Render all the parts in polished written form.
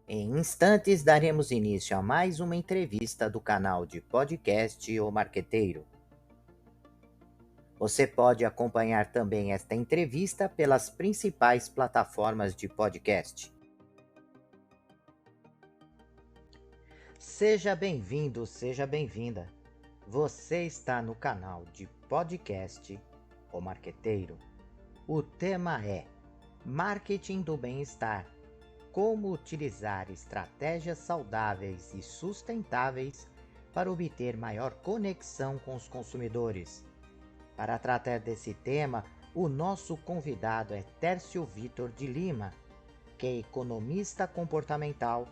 Em instantes, daremos início a mais uma entrevista do canal de podcast O Marqueteiro. Você pode acompanhar também esta entrevista pelas principais plataformas de podcast. Seja bem-vindo, seja bem-vinda. Você está no canal de podcast O Marqueteiro. O tema é Marketing do Bem-Estar. Como utilizar estratégias saudáveis e sustentáveis para obter maior conexão com os consumidores. Para tratar desse tema, o nosso convidado é Tércio Vitor de Lima, que é economista comportamental,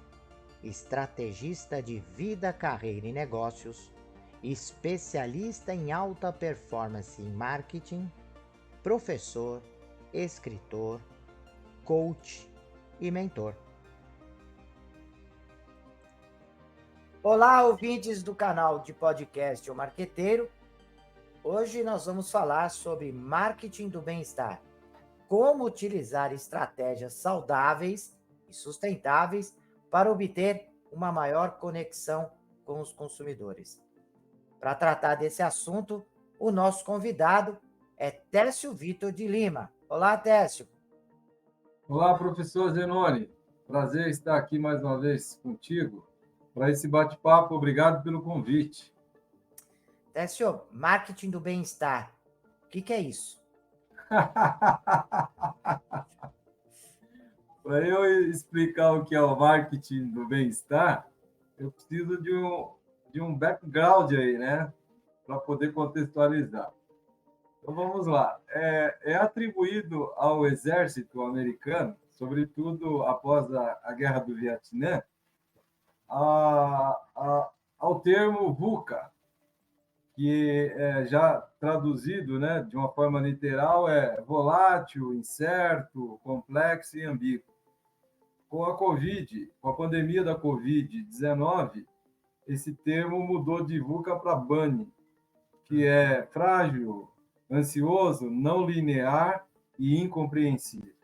estrategista de vida, carreira e negócios, especialista em alta performance em marketing, professor, escritor, coach e mentor. Olá, ouvintes do canal de podcast O Marqueteiro. Hoje nós vamos falar sobre marketing do bem-estar. Como utilizar estratégias saudáveis e sustentáveis para obter uma maior conexão com os consumidores. Para tratar desse assunto, o nosso convidado é Tércio Vitor de Lima. Olá, Tércio. Olá, professor Zenoni. Prazer estar aqui mais uma vez contigo para esse bate-papo. Obrigado pelo convite. Tércio, marketing do bem-estar. O que é isso? Para eu explicar o que é o marketing do bem-estar, eu preciso de um background aí, né? Para poder contextualizar. Então vamos lá. É atribuído ao exército americano, sobretudo após a Guerra do Vietnã, ao termo VUCA, que já traduzido, né, de uma forma literal, é volátil, incerto, complexo e ambíguo. Com a pandemia da Covid-19, esse termo mudou de VUCA para BANI, que é frágil, ansioso, não linear e incompreensível.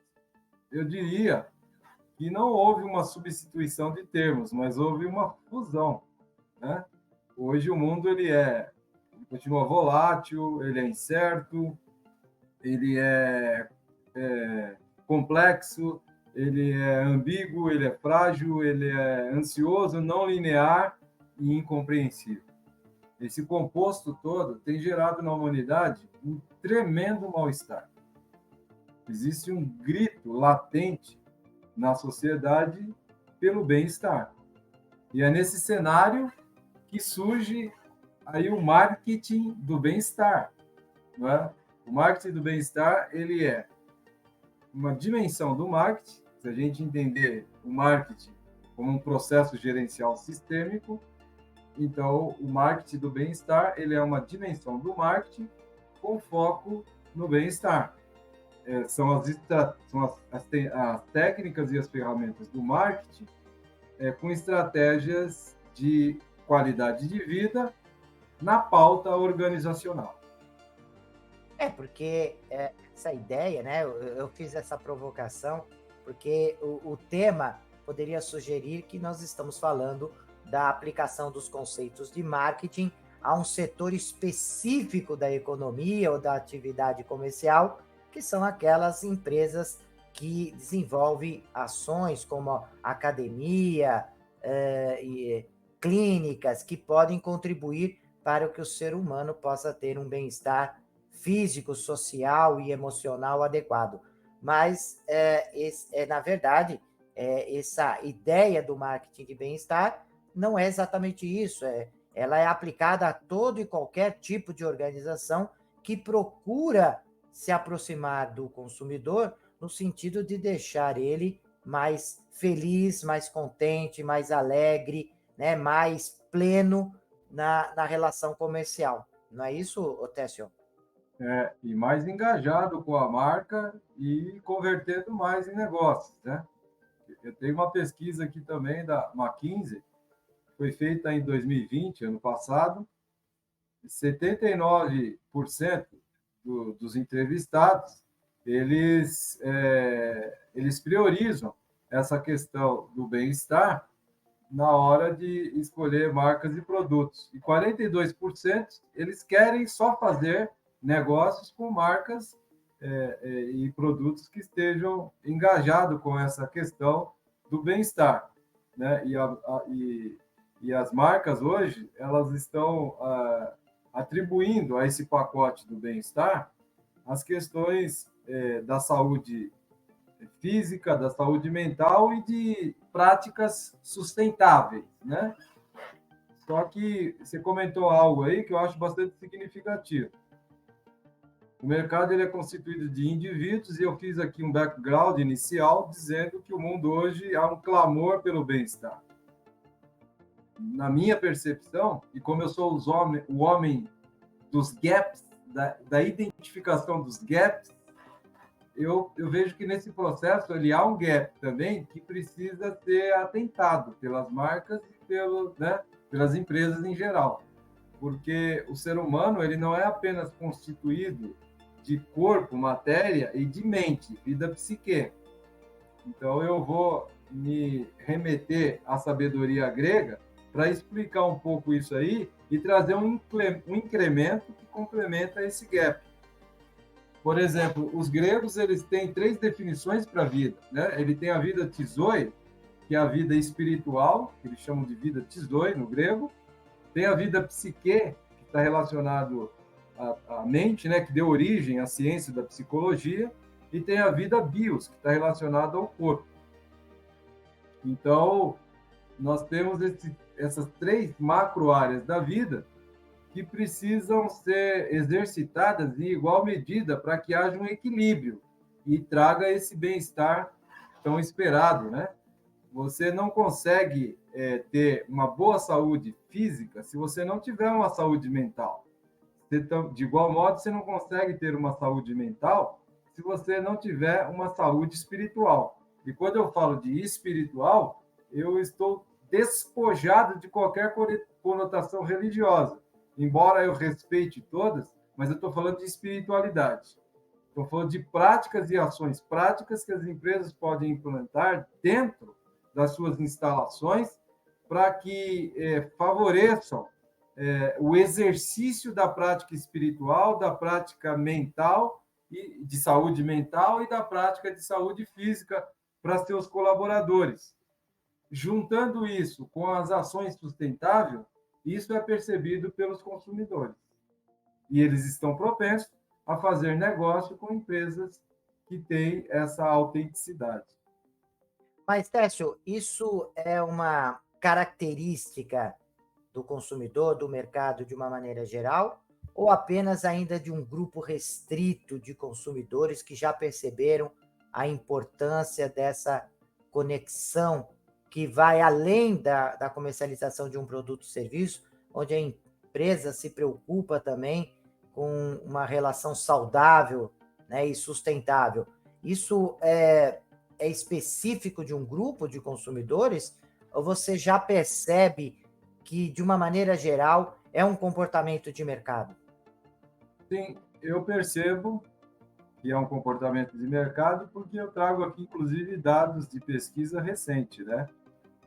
Eu diria que não houve uma substituição de termos, mas houve uma fusão, né? Hoje o mundo ele continua volátil, ele é incerto, ele é complexo, ele é ambíguo, ele é frágil, ele é ansioso, não linear e incompreensível. Esse composto todo tem gerado na humanidade um tremendo mal-estar. Existe um grito latente na sociedade pelo bem-estar. E é nesse cenário que surge aí o marketing do bem-estar, não é? O marketing do bem-estar, ele é uma dimensão do marketing, se a gente entender o marketing como um processo gerencial sistêmico, então o marketing do bem-estar, ele é uma dimensão do marketing com foco no bem-estar. São as técnicas e as ferramentas do marketing com estratégias de qualidade de vida na pauta organizacional. Porque essa ideia, né? Eu fiz essa provocação porque o tema poderia sugerir que nós estamos falando da aplicação dos conceitos de marketing a um setor específico da economia ou da atividade comercial, que são aquelas empresas que desenvolvem ações como academia e clínicas que podem contribuir para que o ser humano possa ter um bem-estar físico, social e emocional adequado. Mas, na verdade, essa ideia do marketing de bem-estar não é exatamente isso. Ela é aplicada a todo e qualquer tipo de organização que procura se aproximar do consumidor no sentido de deixar ele mais feliz, mais contente, mais alegre, né, mais pleno na relação comercial. Não é isso, Otécio? E mais engajado com a marca e convertendo mais em negócios, né? Eu tenho uma pesquisa aqui também da McKinsey, foi feita em 2020, ano passado, 79% dos entrevistados, eles priorizam essa questão do bem-estar na hora de escolher marcas e produtos. E 42% eles querem só fazer negócios com marcas e produtos que estejam engajados com essa questão do bem-estar, né? E as marcas hoje elas estão atribuindo a esse pacote do bem-estar as questões da saúde física, da saúde mental e de práticas sustentáveis, né? Só que você comentou algo aí que eu acho bastante significativo. O mercado ele é constituído de indivíduos e eu fiz aqui um background inicial dizendo que o mundo hoje há um clamor pelo bem-estar. Na minha percepção, e como eu sou o homem dos gaps, da identificação dos gaps, eu vejo que nesse processo ele há um gap também que precisa ser atentado pelas marcas e pelas empresas em geral. Porque o ser humano ele não é apenas constituído de corpo, matéria e de mente, e da psique. Então eu vou me remeter à sabedoria grega para explicar um pouco isso aí e trazer um incremento que complementa esse gap. Por exemplo, os gregos eles têm 3 definições para a vida, né? Ele tem a vida tisoi, que é a vida espiritual, que eles chamam de vida tisoi no grego. Tem a vida psique, que está relacionado à mente, né? Que deu origem à ciência da psicologia. E tem a vida bios, que está relacionada ao corpo. Então, nós temos essas 3 macro áreas da vida que precisam ser exercitadas em igual medida para que haja um equilíbrio e traga esse bem-estar tão esperado, né? Você não consegue ter uma boa saúde física se você não tiver uma saúde mental. De igual modo, você não consegue ter uma saúde mental se você não tiver uma saúde espiritual. E quando eu falo de espiritual, eu estou despojado de qualquer conotação religiosa. Embora eu respeite todas, mas eu estou falando de espiritualidade. Estou falando de práticas e ações práticas que as empresas podem implantar dentro das suas instalações para que favoreçam o exercício da prática espiritual, da prática mental, e de saúde mental e da prática de saúde física para seus colaboradores. Juntando isso com as ações sustentáveis, isso é percebido pelos consumidores. E eles estão propensos a fazer negócio com empresas que têm essa autenticidade. Mas, Técio, isso é uma característica do consumidor, do mercado de uma maneira geral, ou apenas ainda de um grupo restrito de consumidores que já perceberam a importância dessa conexão que vai além da comercialização de um produto ou serviço, onde a empresa se preocupa também com uma relação saudável, né, e sustentável. Isso é específico de um grupo de consumidores, ou você já percebe que, de uma maneira geral, é um comportamento de mercado? Sim, eu percebo que é um comportamento de mercado porque eu trago aqui, inclusive, dados de pesquisa recente, né?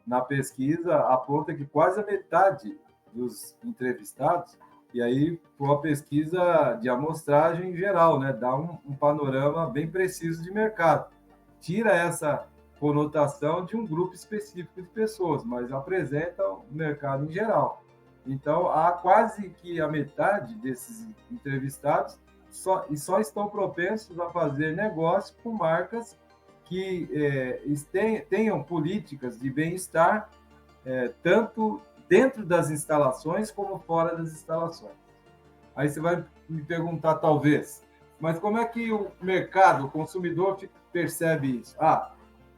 Na pesquisa, aponta que quase a metade dos entrevistados, e aí foi uma pesquisa de amostragem geral, né? Dá um panorama bem preciso de mercado. Tira essa conotação de um grupo específico de pessoas, mas apresenta o mercado em geral. Então, há quase que a metade desses entrevistados só estão propensos a fazer negócio com marcas que tenham políticas de bem-estar, tanto dentro das instalações como fora das instalações. Aí você vai me perguntar, talvez, mas como é que o mercado, o consumidor, percebe isso?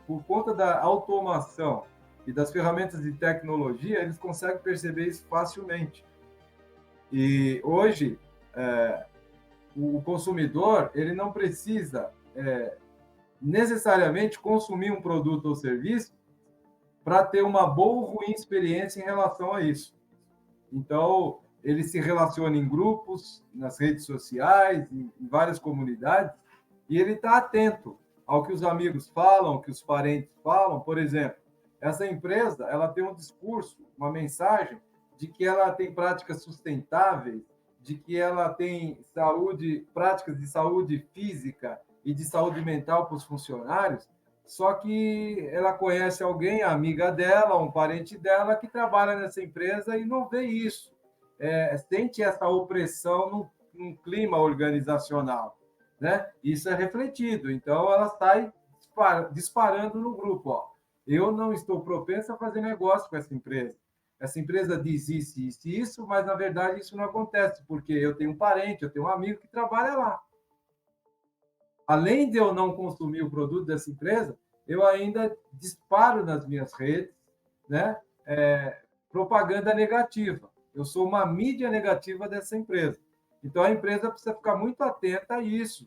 Por conta da automação e das ferramentas de tecnologia, eles conseguem perceber isso facilmente. E hoje, o consumidor ele não precisa necessariamente consumir um produto ou serviço para ter uma boa ou ruim experiência em relação a isso. Então, ele se relaciona em grupos, nas redes sociais, em várias comunidades, e ele está atento ao que os amigos falam, ao que os parentes falam. Por exemplo, essa empresa, ela tem um discurso, uma mensagem de que ela tem práticas sustentáveis, de que ela tem práticas de saúde física e de saúde mental para os funcionários, só que ela conhece alguém, a amiga dela, um parente dela, que trabalha nessa empresa e não vê isso. Sente essa opressão num clima organizacional, né? Isso é refletido. Então, ela sai disparando no grupo. Ó. Eu não estou propensa a fazer negócio com essa empresa. Essa empresa diz isso, isso e isso, mas, na verdade, isso não acontece, porque eu tenho um parente, eu tenho um amigo que trabalha lá. Além de eu não consumir o produto dessa empresa, eu ainda disparo nas minhas redes, né, propaganda negativa. Eu sou uma mídia negativa dessa empresa. Então, a empresa precisa ficar muito atenta a isso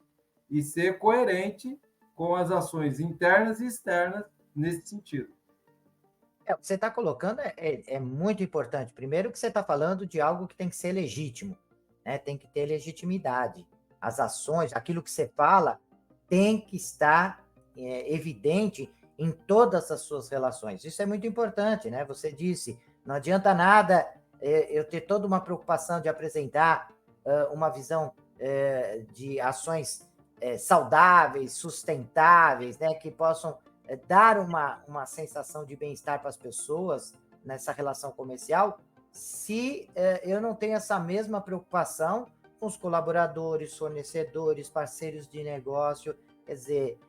e ser coerente com as ações internas e externas nesse sentido. O que você está colocando é muito importante. Primeiro que você está falando de algo que tem que ser legítimo, né? Tem que ter legitimidade. As ações, aquilo que você fala, tem que estar evidente em todas as suas relações. Isso é muito importante, né? Você disse, não adianta nada eu ter toda uma preocupação de apresentar uma visão de ações saudáveis, sustentáveis, né? Que possam dar uma sensação de bem-estar para as pessoas nessa relação comercial, se eu não tenho essa mesma preocupação com os colaboradores, fornecedores, parceiros de negócio, quer dizer,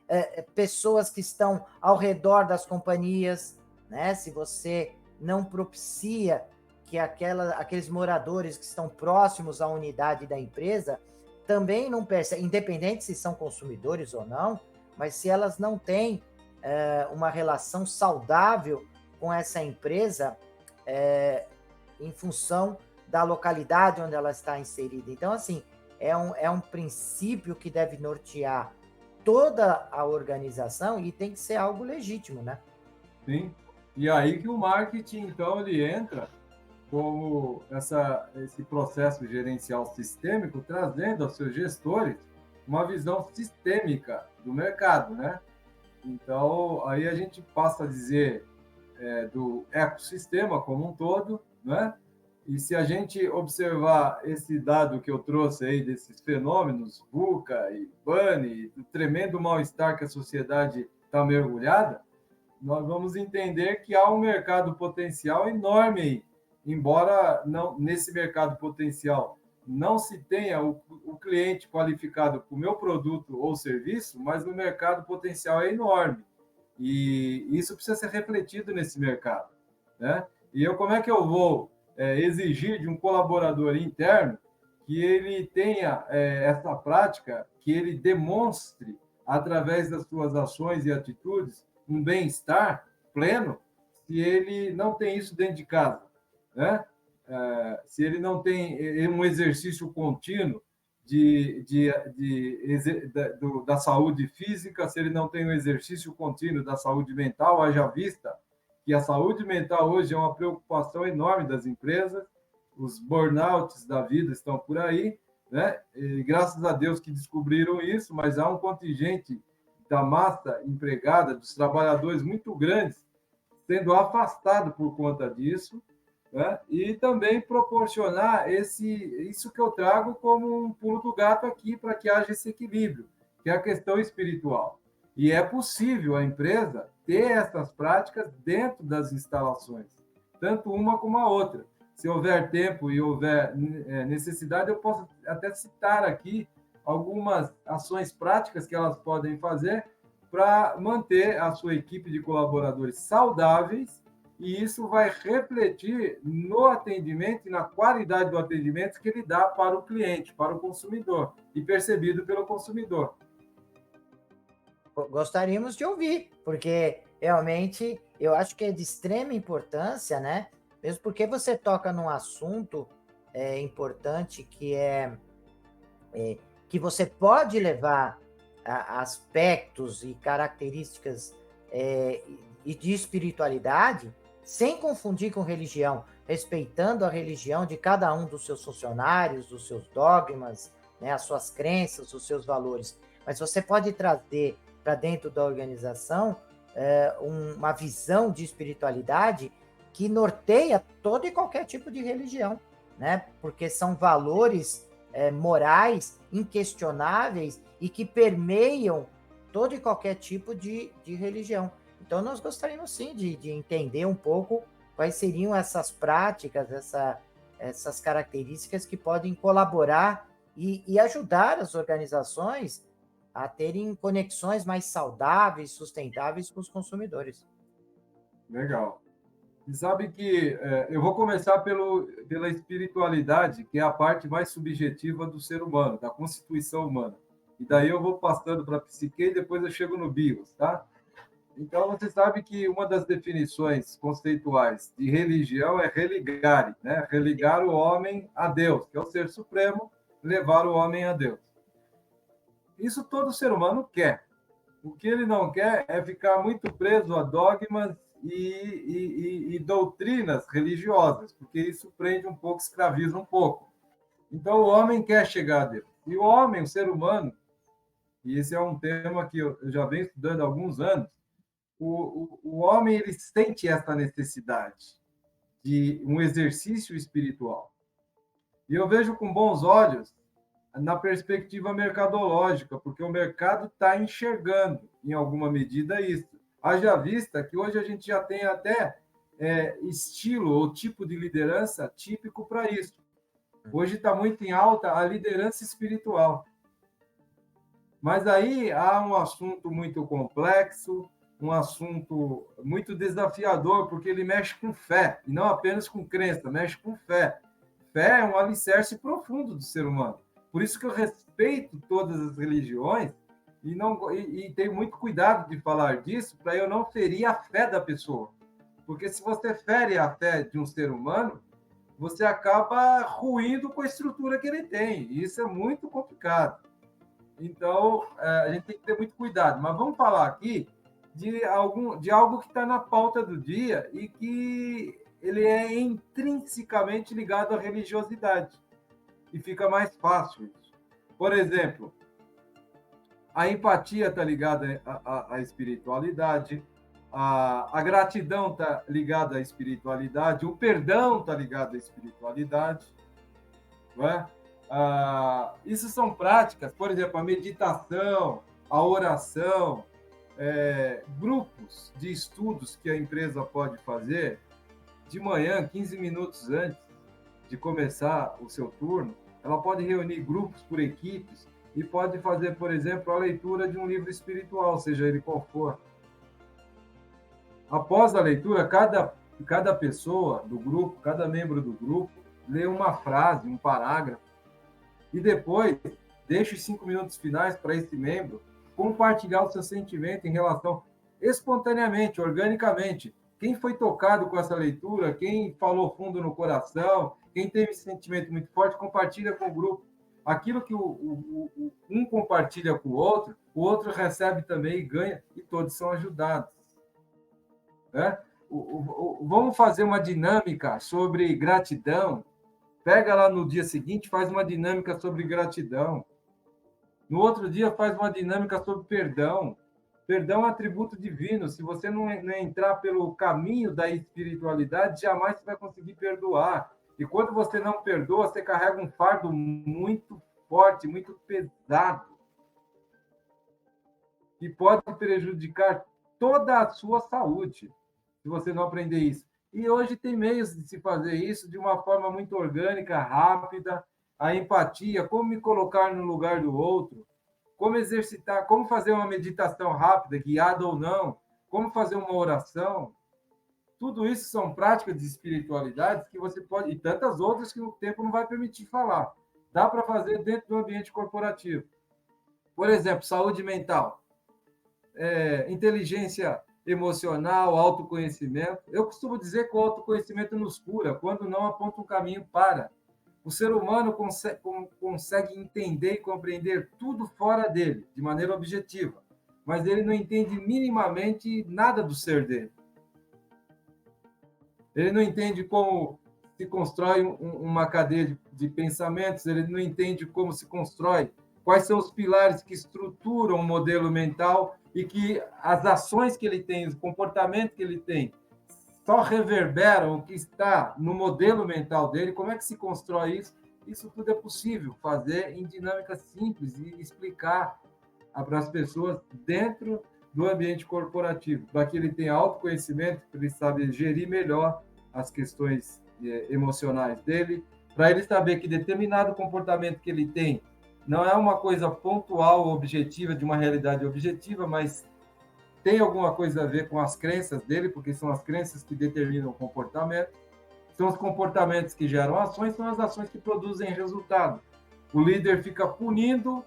pessoas que estão ao redor das companhias, né? Se você não propicia que aqueles moradores que estão próximos à unidade da empresa também não percebem, independente se são consumidores ou não, mas se elas não têm uma relação saudável com essa empresa em função da localidade onde ela está inserida. Então, assim, é um princípio que deve nortear toda a organização e tem que ser algo legítimo, né? Sim. E aí que o marketing, então, ele entra como esse processo gerencial sistêmico, trazendo aos seus gestores uma visão sistêmica do mercado, né? Então, aí a gente passa a dizer do ecossistema como um todo, né? E se a gente observar esse dado que eu trouxe aí desses fenômenos, VUCA e BANI, do tremendo mal-estar que a sociedade está mergulhada, nós vamos entender que há um mercado potencial enorme aí, embora não, nesse mercado potencial não se tenha o cliente qualificado para o meu produto ou serviço, mas o mercado potencial é enorme. E isso precisa ser refletido nesse mercado, né? E como é que eu vou exigir de um colaborador interno que ele tenha essa prática, que ele demonstre, através das suas ações e atitudes, um bem-estar pleno, se ele não tem isso dentro de casa, né? Se ele não tem um exercício contínuo da saúde física, se ele não tem um exercício contínuo da saúde mental, haja vista que a saúde mental hoje é uma preocupação enorme das empresas, os burnouts da vida estão por aí, né? E graças a Deus que descobriram isso, mas há um contingente da massa empregada, dos trabalhadores muito grandes, sendo afastado por conta disso, né? E também proporcionar isso que eu trago como um pulo do gato aqui, para que haja esse equilíbrio, que é a questão espiritual. E é possível a empresa ter essas práticas dentro das instalações, tanto uma como a outra. Se houver tempo e houver necessidade, eu posso até citar aqui algumas ações práticas que elas podem fazer para manter a sua equipe de colaboradores saudáveis, e isso vai refletir no atendimento e na qualidade do atendimento que ele dá para o cliente, para o consumidor, e percebido pelo consumidor. Gostaríamos de ouvir, porque realmente eu acho que é de extrema importância, né? Mesmo porque você toca num assunto importante que que você pode levar a aspectos e características e de espiritualidade sem confundir com religião, respeitando a religião de cada um dos seus funcionários, dos seus dogmas, né, as suas crenças, os seus valores. Mas você pode trazer para dentro da organização uma visão de espiritualidade que norteia todo e qualquer tipo de religião, né? Porque são valores morais inquestionáveis e que permeiam todo e qualquer tipo de religião. Então, nós gostaríamos sim de entender um pouco quais seriam essas práticas, essas características que podem colaborar e ajudar as organizações a terem conexões mais saudáveis, sustentáveis com os consumidores. Legal. E sabe que eu vou começar pela espiritualidade, que é a parte mais subjetiva do ser humano, da constituição humana. E daí eu vou passando para a psique e depois eu chego no bios, tá? Então, você sabe que uma das definições conceituais de religião é religare, né? Religar o homem a Deus, que é o ser supremo, levar o homem a Deus. Isso todo ser humano quer. O que ele não quer é ficar muito preso a dogmas e doutrinas religiosas, porque isso prende um pouco, escraviza um pouco. Então, o homem quer chegar a Deus. E o homem, o ser humano, e esse é um tema que eu já venho estudando há alguns anos, o homem ele sente essa necessidade de um exercício espiritual. E eu vejo com bons olhos na perspectiva mercadológica, porque o mercado está enxergando, em alguma medida, isso. Haja vista que hoje a gente já tem até estilo ou tipo de liderança típico para isso. Hoje está muito em alta a liderança espiritual. Mas aí há um assunto muito complexo, um assunto muito desafiador, porque ele mexe com fé, e não apenas com crença, mexe com fé. Fé é um alicerce profundo do ser humano. Por isso que eu respeito todas as religiões e tenho muito cuidado de falar disso para eu não ferir a fé da pessoa. Porque se você fere a fé de um ser humano, você acaba ruindo com a estrutura que ele tem. E isso é muito complicado. Então, a gente tem que ter muito cuidado. Mas vamos falar aqui de algo que está na pauta do dia e que ele é intrinsecamente ligado à religiosidade. E fica mais fácil isso. Por exemplo, a empatia está ligada à espiritualidade, a gratidão está ligada à espiritualidade, o perdão está ligado à espiritualidade. Não é? Isso são práticas, por exemplo, a meditação, a oração, grupos de estudos que a empresa pode fazer de manhã, 15 minutos antes de começar o seu turno. Ela pode reunir grupos por equipes e pode fazer, por exemplo, a leitura de um livro espiritual, seja ele qual for. Após a leitura, cada pessoa do grupo, cada membro do grupo, lê uma frase, um parágrafo, e depois deixa os 5 minutos finais para esse membro compartilhar o seu sentimento em relação, espontaneamente, organicamente. Quem foi tocado com essa leitura, quem falou fundo no coração, quem teve esse sentimento muito forte, compartilha com o grupo. Aquilo que um compartilha com o outro recebe também e ganha, e todos são ajudados. Né? Vamos fazer uma dinâmica sobre gratidão. Pega lá no dia seguinte, faz uma dinâmica sobre gratidão. No outro dia, faz uma dinâmica sobre perdão. Perdão é um atributo divino. Se você não entrar pelo caminho da espiritualidade, jamais você vai conseguir perdoar. E quando você não perdoa, você carrega um fardo muito forte, muito pesado, que pode prejudicar toda a sua saúde, se você não aprender isso. E hoje tem meios de se fazer isso de uma forma muito orgânica, rápida, a empatia, como me colocar no lugar do outro, como exercitar, como fazer uma meditação rápida, guiada ou não, como fazer uma oração. Tudo isso são práticas de espiritualidade que você pode, e tantas outras que o tempo não vai permitir falar. Dá para fazer dentro do ambiente corporativo. Por exemplo, saúde mental, inteligência emocional, autoconhecimento. Eu costumo dizer que o autoconhecimento nos cura, quando não aponta um caminho para. O ser humano consegue entender e compreender tudo fora dele, de maneira objetiva, mas ele não entende minimamente nada do ser dele. Ele não entende como se constrói uma cadeia de pensamentos, ele não entende como se constrói, quais são os pilares que estruturam o modelo mental e que as ações que ele tem, os comportamentos que ele tem, só reverberam o que está no modelo mental dele, como é que se constrói isso? Isso tudo é possível fazer em dinâmicas simples e explicar para as pessoas dentro do ambiente corporativo, para que ele tenha autoconhecimento, para ele saber gerir melhor as questões emocionais dele, para ele saber que determinado comportamento que ele tem não é uma coisa pontual, objetiva, de uma realidade objetiva, mas tem alguma coisa a ver com as crenças dele, porque são as crenças que determinam o comportamento, são os comportamentos que geram ações, são as ações que produzem resultado. O líder fica punindo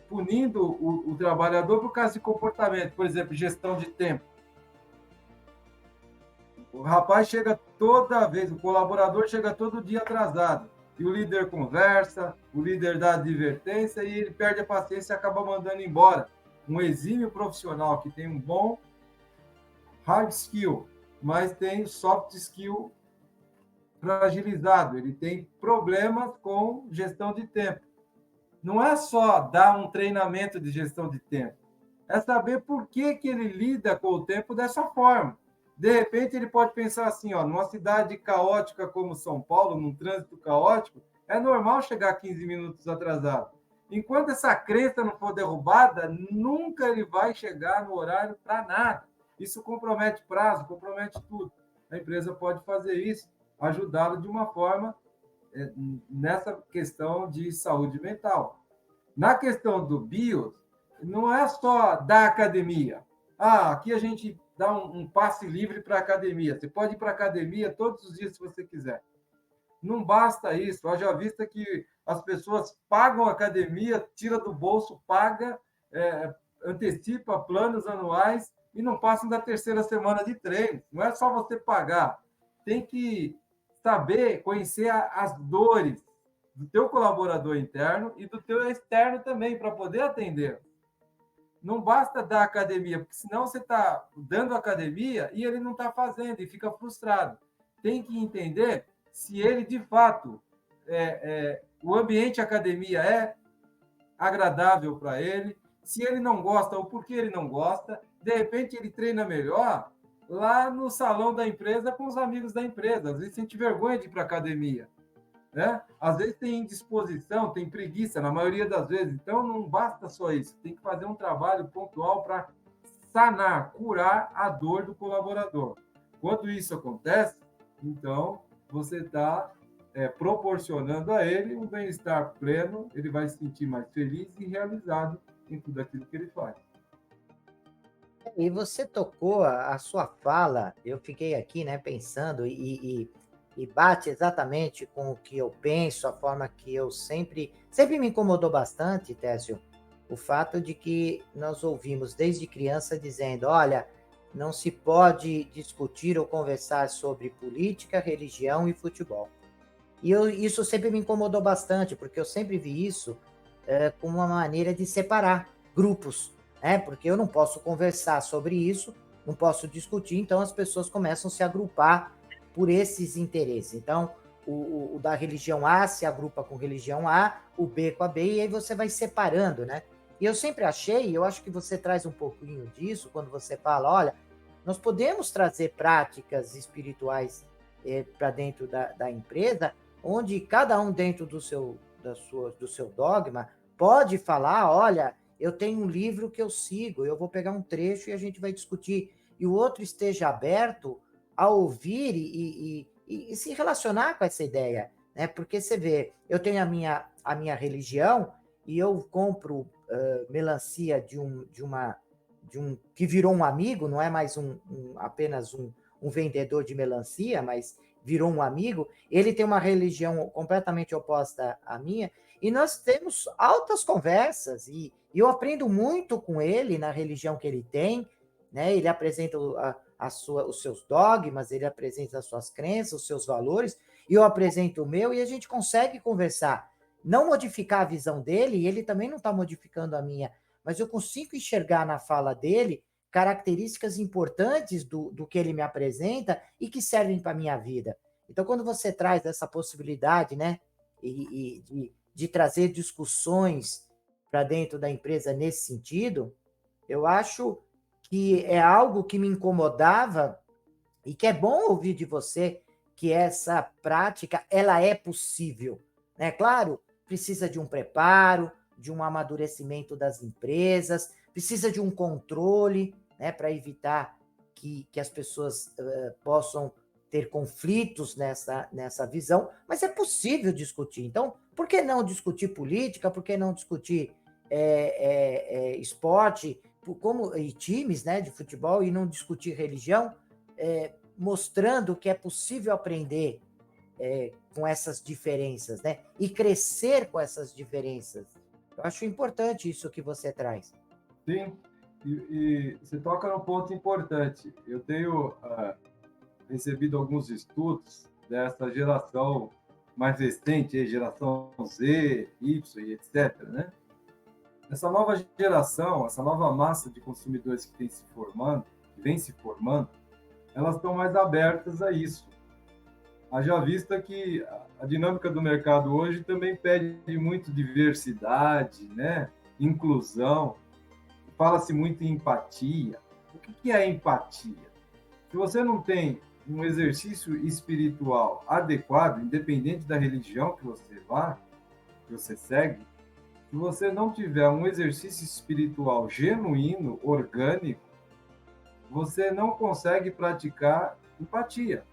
o trabalhador por causa de comportamento, por exemplo, gestão de tempo. O rapaz chega toda vez, o colaborador chega todo dia atrasado, e o líder conversa, o líder dá advertência e ele perde a paciência e acaba mandando embora. Um exímio profissional que tem um bom hard skill, mas tem soft skill fragilizado, ele tem problemas com gestão de tempo. Não é só dar um treinamento de gestão de tempo, é saber por que ele lida com o tempo dessa forma. De repente, ele pode pensar assim, numa cidade caótica como São Paulo, num trânsito caótico, é normal chegar 15 minutos atrasado. Enquanto essa crença não for derrubada, nunca ele vai chegar no horário para nada. Isso compromete prazo, compromete tudo. A empresa pode fazer isso, ajudá-lo de uma forma nessa questão de saúde mental. Na questão do BIOS, não é só da academia. Aqui a gente dá um passe livre para a academia. Você pode ir para a academia todos os dias se você quiser. Não basta isso. Haja vista que as pessoas pagam a academia, tira do bolso, paga, antecipa planos anuais e não passam da terceira semana de treino. Não é só você pagar. Tem que saber, conhecer as dores do teu colaborador interno e do teu externo também, para poder atender. Não basta dar academia, porque senão você está dando academia e ele não está fazendo e fica frustrado. Tem que entender se ele, de fato, o ambiente academia é agradável para ele, se ele não gosta ou por que ele não gosta. De repente, ele treina melhor lá no salão da empresa com os amigos da empresa. Às vezes, sente vergonha de ir para a academia. Né? Às vezes tem indisposição, tem preguiça, na maioria das vezes. Então, não basta só isso. Tem que fazer um trabalho pontual para sanar, curar a dor do colaborador. Quando isso acontece, então, você está proporcionando a ele um bem-estar pleno, ele vai se sentir mais feliz e realizado em tudo aquilo que ele faz. E você tocou a sua fala, eu fiquei aqui, né, pensando e bate exatamente com o que eu penso, a forma que eu sempre me incomodou bastante, Técio, o fato de que nós ouvimos desde criança dizendo, olha, não se pode discutir ou conversar sobre política, religião e futebol. E isso sempre me incomodou bastante, porque eu sempre vi isso como uma maneira de separar grupos, né? Porque eu não posso conversar sobre isso, não posso discutir, então as pessoas começam a se agrupar por esses interesses. Então, o da religião A se agrupa com religião A, o B com a B, e aí você vai separando, né? E eu sempre achei, eu acho que você traz um pouquinho disso quando você fala, olha, nós podemos trazer práticas espirituais para dentro da empresa, onde cada um dentro do seu dogma pode falar, olha, eu tenho um livro que eu sigo, eu vou pegar um trecho e a gente vai discutir, e o outro esteja aberto a ouvir e se relacionar com essa ideia, né? Porque você vê, eu tenho a minha religião e eu compro melancia de um que virou um amigo, não é mais apenas um vendedor de melancia, mas virou um amigo. Ele tem uma religião completamente oposta à minha, e nós temos altas conversas, e eu aprendo muito com ele na religião que ele tem, né? Ele apresenta os seus dogmas, ele apresenta as suas crenças, os seus valores, e eu apresento o meu, e a gente consegue conversar. Não modificar a visão dele, e ele também não está modificando a minha, mas eu consigo enxergar na fala dele características importantes do que ele me apresenta e que servem para a minha vida. Então, quando você traz essa possibilidade, né, de trazer discussões para dentro da empresa nesse sentido, Eu acho que é algo que me incomodava e que é bom ouvir de você que essa prática ela é possível, né? Claro, precisa de um preparo, de um amadurecimento das empresas, precisa de um controle, né, para evitar que as pessoas possam ter conflitos nessa visão, mas é possível discutir. Então, por que não discutir política? Por que não discutir esporte, como e times, né, de futebol e não discutir religião? Mostrando que é possível aprender com essas diferenças, né? E crescer com essas diferenças. Eu acho importante isso que você traz. Sim, e você toca num ponto importante. Eu tenho recebido alguns estudos dessa geração mais recente, geração Z, Y, e etc., né? Essa nova geração, essa nova massa de consumidores que tem se formando, que vem se formando, elas estão mais abertas a isso. Haja vista que a dinâmica do mercado hoje também pede muito diversidade, né? Inclusão. Fala-se muito em empatia. O que é empatia? Se você não tem um exercício espiritual adequado, independente da religião que você vá, que você segue, se você não tiver um exercício espiritual genuíno, orgânico, você não consegue praticar empatia.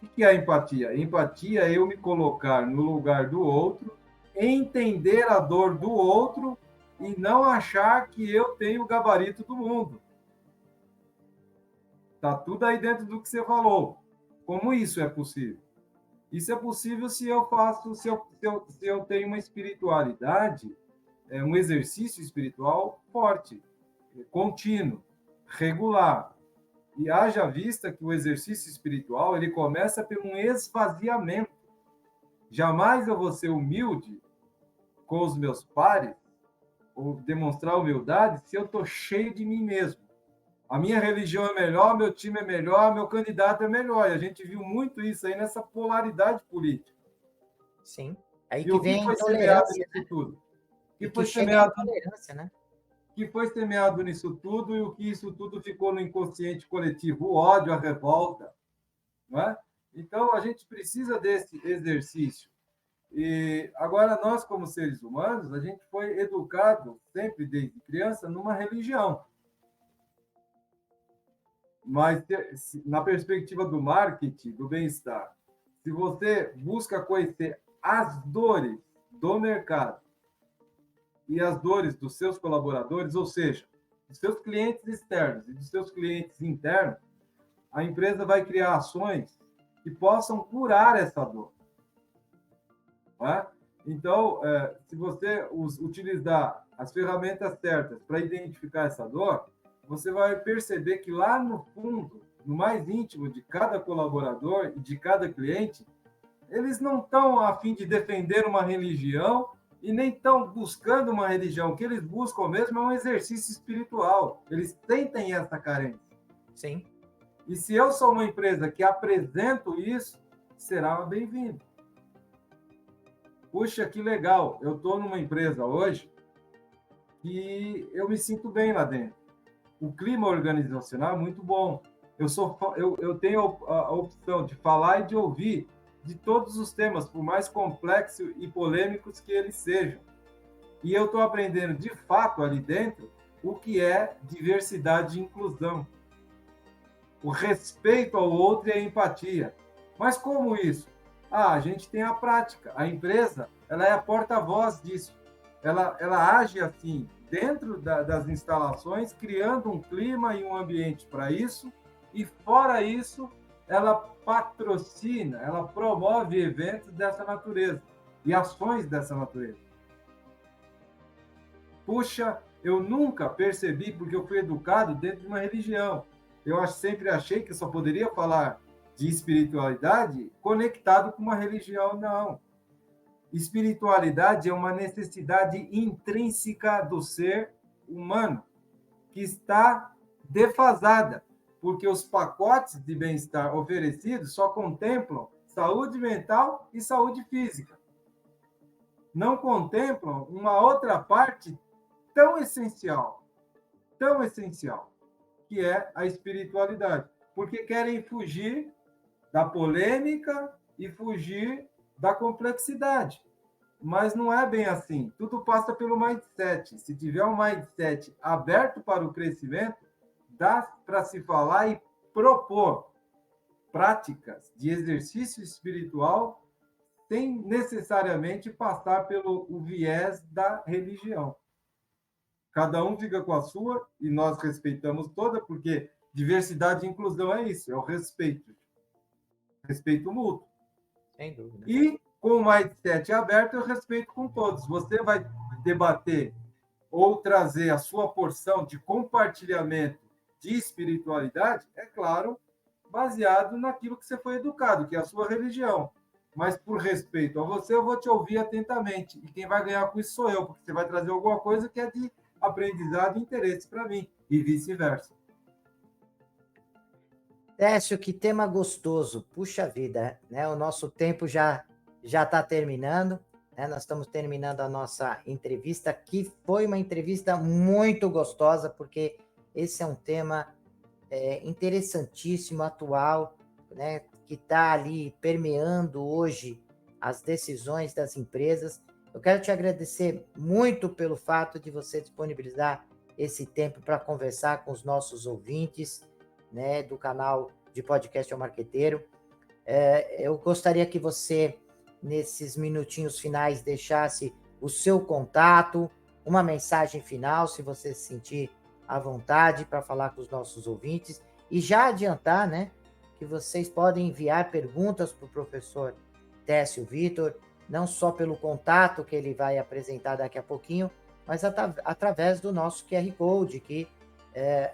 O que é empatia? Empatia é eu me colocar no lugar do outro, entender a dor do outro e não achar que eu tenho o gabarito do mundo. Está tudo aí dentro do que você falou. Como isso é possível? Isso é possível se eu faço, se eu tenho uma espiritualidade, um exercício espiritual forte, contínuo, regular. E haja vista que o exercício espiritual ele começa por um esvaziamento. Jamais eu vou ser humilde com os meus pares ou demonstrar humildade se eu estou cheio de mim mesmo. A minha religião é melhor, meu time é melhor, meu candidato é melhor. E a gente viu muito isso aí nessa polaridade política. Sim. Aí E que o que vem a foi semeado intolerância, nisso tudo? O e que que foi chega a semeado intolerância, né? que foi semeado nisso tudo e o que isso tudo ficou no inconsciente coletivo, o ódio, a revolta, não é? Então, a gente precisa desse exercício. E agora, nós, como seres humanos, a gente foi educado, sempre desde criança, numa religião. Mas, na perspectiva do marketing, do bem-estar, se você busca conhecer as dores do mercado e as dores dos seus colaboradores, ou seja, dos seus clientes externos e dos seus clientes internos, a empresa vai criar ações que possam curar essa dor. Não é? Então, se você utilizar as ferramentas certas para identificar essa dor, você vai perceber que lá no fundo, no mais íntimo de cada colaborador e de cada cliente, eles não estão a fim de defender uma religião e nem estão buscando uma religião. O que eles buscam mesmo é um exercício espiritual. Eles sentem essa carência. Sim. E se eu sou uma empresa que apresento isso, será bem-vindo. Puxa, que legal. Eu estou numa empresa hoje que eu me sinto bem lá dentro. O clima organizacional é muito bom. Eu tenho a opção de falar e de ouvir de todos os temas, por mais complexos e polêmicos que eles sejam. E eu estou aprendendo, de fato, ali dentro, o que é diversidade e inclusão. O respeito ao outro e a empatia. Mas como isso? A gente tem a prática. A empresa, ela é a porta-voz disso. Ela age assim, dentro das instalações, criando um clima e um ambiente para isso, e fora isso, ela patrocina, ela promove eventos dessa natureza e ações dessa natureza. Puxa, eu nunca percebi, porque eu fui educado dentro de uma religião. Eu sempre achei que só poderia falar de espiritualidade conectado com uma religião, não. Espiritualidade é uma necessidade intrínseca do ser humano, que está defasada, porque os pacotes de bem-estar oferecidos só contemplam saúde mental e saúde física. Não contemplam uma outra parte tão essencial, tão essencial, que é a espiritualidade, porque querem fugir da polêmica e fugir da complexidade. Mas não é bem assim. Tudo passa pelo mindset. Se tiver um mindset aberto para o crescimento, dá para se falar e propor práticas de exercício espiritual sem necessariamente passar pelo o viés da religião. Cada um fica com a sua e nós respeitamos toda, porque diversidade e inclusão é isso, é o respeito mútuo. Sem dúvida. E com o mindset aberto, eu respeito com todos. Você vai debater ou trazer a sua porção de compartilhamento de espiritualidade, é claro, baseado naquilo que você foi educado, que é a sua religião. Mas por respeito a você, eu vou te ouvir atentamente. E quem vai ganhar com isso sou eu, porque você vai trazer alguma coisa que é de aprendizado e interesse para mim, e vice-versa. Técio, que tema gostoso. Puxa vida, né? O nosso tempo já está terminando, né? Nós estamos terminando a nossa entrevista, que foi uma entrevista muito gostosa, porque esse é um tema interessantíssimo, atual, né? Que está ali permeando hoje as decisões das empresas. Eu quero te agradecer muito pelo fato de você disponibilizar esse tempo para conversar com os nossos ouvintes, né, do canal de podcast O Marqueteiro. Eu gostaria que você, nesses minutinhos finais, deixasse o seu contato, uma mensagem final, se você se sentir à vontade para falar com os nossos ouvintes, e já adiantar, né, que vocês podem enviar perguntas para o professor Técio Vitor, não só pelo contato que ele vai apresentar daqui a pouquinho, mas através do nosso QR Code, que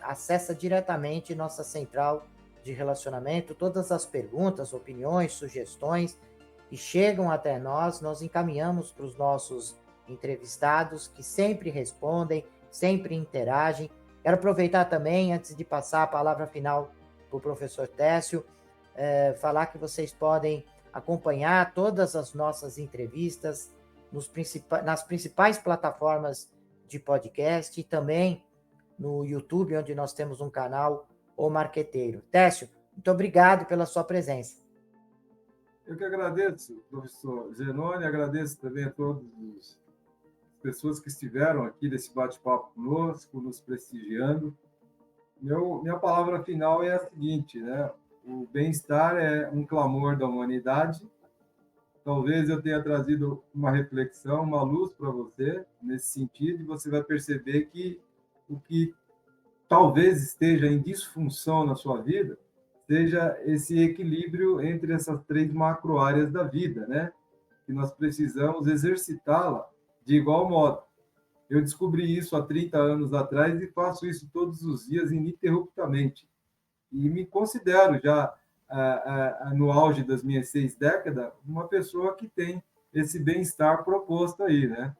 acessa diretamente nossa central de relacionamento. Todas as perguntas, opiniões, sugestões que chegam até nós, nós encaminhamos para os nossos entrevistados, que sempre respondem, sempre interagem. Quero aproveitar também, antes de passar a palavra final para o professor Técio, falar que vocês podem acompanhar todas as nossas entrevistas nas principais plataformas de podcast e também no YouTube, onde nós temos um canal, O Marqueteiro. Técio, muito obrigado pela sua presença. Eu que agradeço, professor Zenoni, agradeço também a todas as pessoas que estiveram aqui nesse bate-papo conosco, nos prestigiando. Minha palavra final é a seguinte, né? O bem-estar é um clamor da humanidade. Talvez eu tenha trazido uma reflexão, uma luz para você nesse sentido, e você vai perceber que o que talvez esteja em disfunção na sua vida seja esse equilíbrio entre essas 3 macro-áreas da vida, né? Que nós precisamos exercitá-la de igual modo. Eu descobri isso há 30 anos atrás e faço isso todos os dias ininterruptamente. E me considero já, no auge das minhas 6 décadas, uma pessoa que tem esse bem-estar proposto aí, né?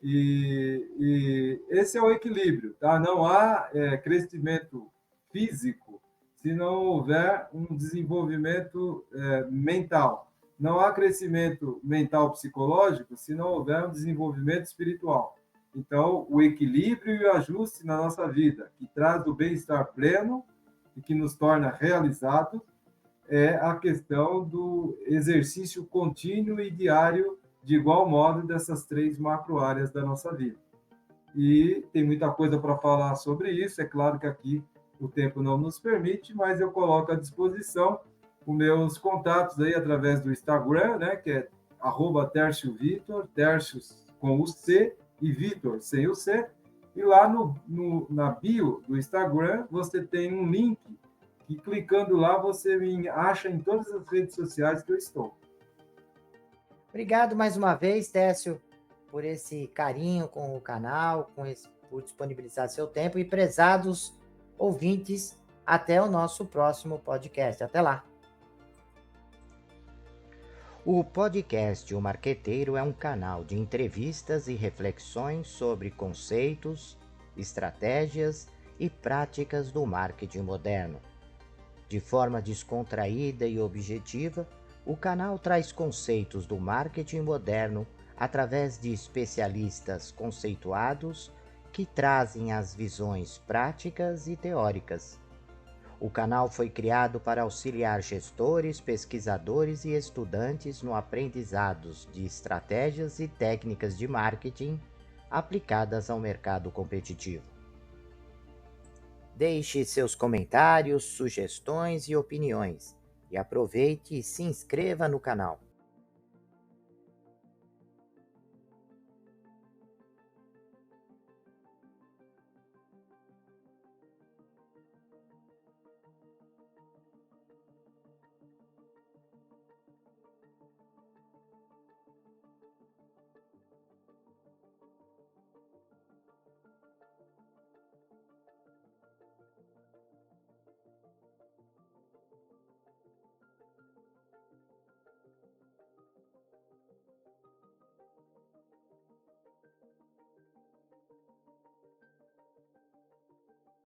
E esse é o equilíbrio, tá? Não há crescimento físico se não houver um desenvolvimento mental. Não há crescimento mental psicológico se não houver um desenvolvimento espiritual. Então, o equilíbrio e o ajuste na nossa vida, que traz o bem-estar pleno e que nos torna realizados, é a questão do exercício contínuo e diário de igual modo dessas 3 macro-áreas da nossa vida. E tem muita coisa para falar sobre isso, é claro que aqui o tempo não nos permite, mas eu coloco à disposição os meus contatos aí através do Instagram, né, que é @TércioVitor, Tércio com o C e Vitor sem o C, e lá na bio do Instagram você tem um link que clicando lá você me acha em todas as redes sociais que eu estou. Obrigado mais uma vez, Técio, por esse carinho com o canal, por disponibilizar seu tempo, e prezados ouvintes, até o nosso próximo podcast. Até lá. O podcast O Marqueteiro é um canal de entrevistas e reflexões sobre conceitos, estratégias e práticas do marketing moderno. De forma descontraída e objetiva, o canal traz conceitos do marketing moderno através de especialistas conceituados que trazem as visões práticas e teóricas. O canal foi criado para auxiliar gestores, pesquisadores e estudantes no aprendizado de estratégias e técnicas de marketing aplicadas ao mercado competitivo. Deixe seus comentários, sugestões e opiniões, e aproveite e se inscreva no canal.